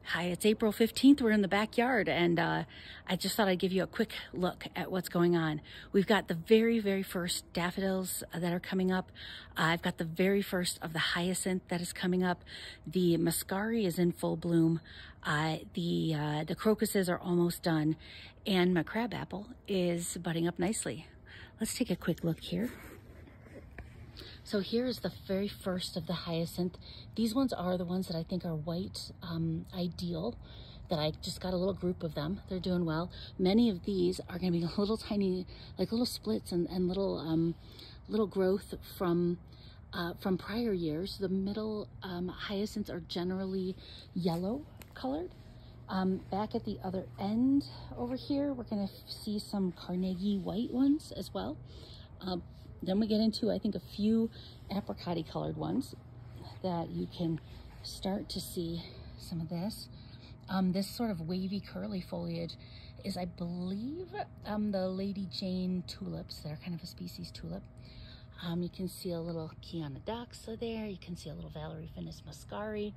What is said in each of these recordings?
Hi, it's April 15th. We're in the backyard, and I just thought I'd give you a quick look at what's going on. We've got the very first daffodils that are coming up. I've got the very first of the hyacinth that is coming up. The muscari is in full bloom. The crocuses are almost done, and my crabapple is budding up nicely. Let's take a quick look here. So here is the very first of the hyacinth. These ones are the ones that I think are white ideal, that I just got a little group of them. They're doing well. Many of these are gonna be little tiny, like little splits and little growth from prior years. The middle hyacinths are generally yellow colored. Back at the other end over here, we're gonna see some Carnegie white ones as well. Then we get into, I think, a few apricot-y colored ones that you can start to see some of this. This sort of wavy, curly foliage is, I believe, the Lady Jane tulips. They're kind of a species tulip. You can see a little Kianadoxa there. You can see a little Valerie finis muscari.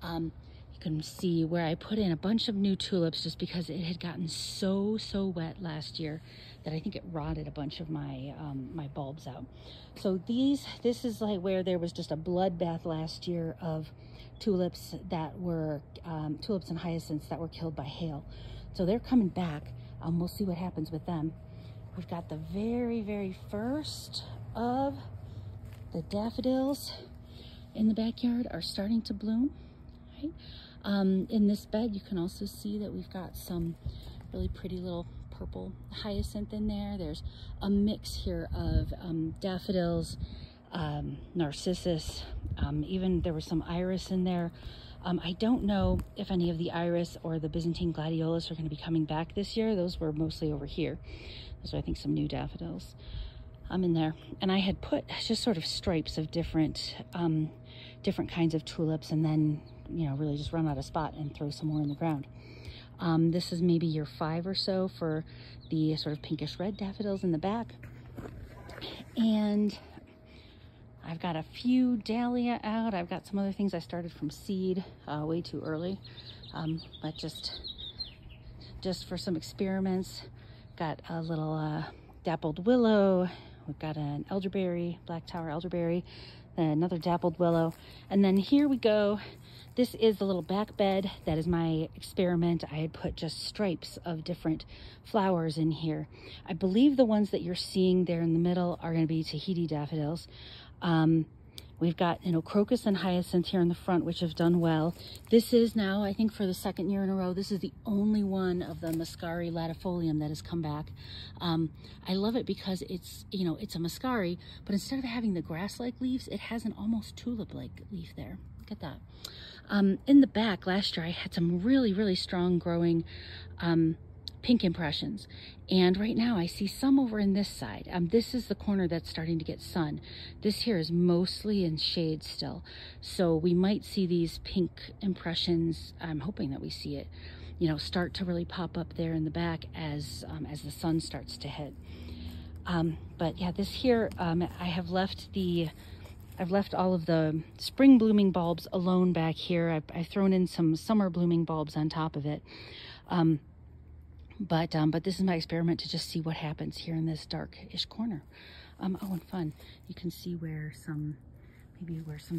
You can see where I put in a bunch of new tulips just because it had gotten so wet last year that I think it rotted a bunch of my my bulbs out. So this is like where there was just a bloodbath last year of tulips that were tulips and hyacinths that were killed by hail. So they're coming back. We'll see what happens with them. We've got the very first of the daffodils in the backyard are starting to bloom. Right? In this bed, you can also see that we've got some really pretty little purple hyacinth in there. There's a mix here of daffodils, narcissus, even there was some iris in there. I don't know if any of the iris or the Byzantine gladiolus are going to be coming back this year. Those were mostly over here. Those are, I think, some new daffodils in there. And I had put just sort of stripes of different kinds of tulips, and then, you know, really just run out of spot and throw some more in the ground. This is maybe year 5 or so for the sort of pinkish red daffodils in the back. And I've got a few dahlia out. I've got some other things I started from seed way too early, but just for some experiments. Got a little dappled willow. We've got an elderberry, black tower elderberry, another dappled willow. And then here we go. This is the little back bed. That is my experiment. I had put just stripes of different flowers in here. I believe the ones that you're seeing there in the middle are going to be Tahiti daffodils. We've got, you know, crocus and hyacinth here in the front, which have done well. This is now, I think, for the 2nd year in a row, this is the only one of the muscari latifolium that has come back. I love it because it's, you know, it's a muscari, but instead of having the grass-like leaves, it has an almost tulip-like leaf there. Look at that. In the back, last year, I had some really strong growing pink impressions. And right now I see some over in this side. This is the corner that's starting to get sun. This here is mostly in shade still. So we might see these pink impressions. I'm hoping that we see it, you know, start to really pop up there in the back as the sun starts to hit. But yeah, this here, I've left all of the spring blooming bulbs alone back here. I've thrown in some summer blooming bulbs on top of it. But this is my experiment to just see what happens here in this dark-ish corner. Oh, and fun. You can see where some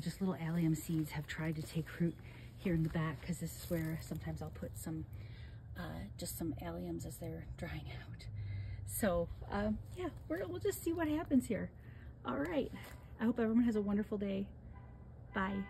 just little allium seeds have tried to take root here in the back, because this is where sometimes I'll put some, just some alliums as they're drying out. So, yeah, we'll just see what happens here. All right. I hope everyone has a wonderful day. Bye.